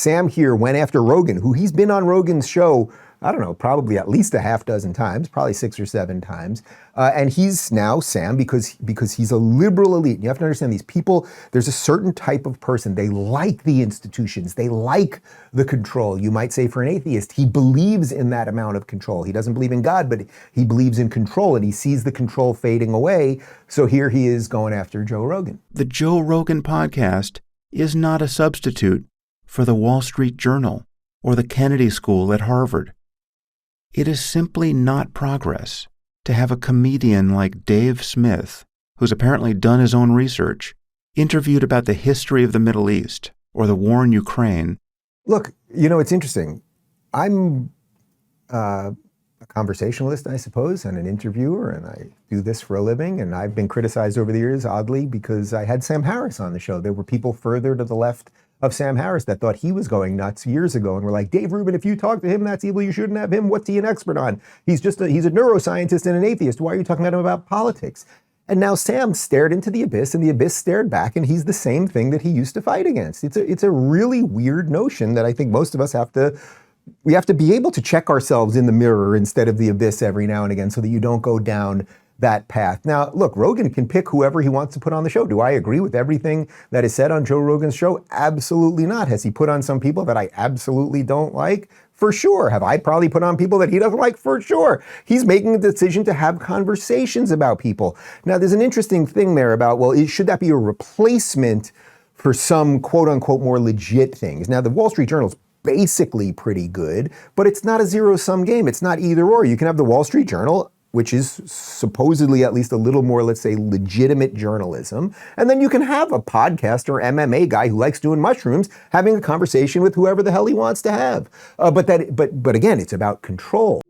Sam here went after Rogan, who he's been on Rogan's show, I don't know, probably at least a half dozen times, probably 6 or 7 times. And he's now Sam because he's a liberal elite. You have to understand these people, there's a certain type of person. They like the institutions. They like the control. You might say for an atheist, he believes in that amount of control. He doesn't believe in God, but he believes in control and he sees the control fading away. So here he is going after Joe Rogan. The Joe Rogan podcast is not a substitute for the Wall Street Journal or the Kennedy School at Harvard. It is simply not progress to have a comedian like Dave Smith, who's apparently done his own research, interviewed about the history of the Middle East or the war in Ukraine. Look, it's interesting. I'm a conversationalist, I suppose, and an interviewer, and I do this for a living, and I've been criticized over the years, oddly, because I had Sam Harris on the show. There were people further to the left of Sam Harris that thought he was going nuts years ago and were like, Dave Rubin, if you talk to him, that's evil. You shouldn't have him. What's he an expert on? He's a neuroscientist and an atheist. Why are you talking about him about politics? And now Sam stared into the abyss and the abyss stared back and he's the same thing that he used to fight against. It's a really weird notion that I think most of us have to be able to check ourselves in the mirror instead of the abyss every now and again so that you don't go down that path. Now, look, Rogan can pick whoever he wants to put on the show. Do I agree with everything that is said on Joe Rogan's show? Absolutely not. Has he put on some people that I absolutely don't like? For sure. Have I probably put on people that he doesn't like? For sure. He's making a decision to have conversations about people. Now, there's an interesting thing there about, well, should that be a replacement for some quote unquote more legit things? Now, the Wall Street Journal's basically pretty good, but it's not a zero-sum game. It's not either or. You can have the Wall Street Journal, which is supposedly at least a little more, let's say, legitimate journalism. And then you can have a podcast or MMA guy who likes doing mushrooms having a conversation with whoever the hell he wants to have. But again, it's about control.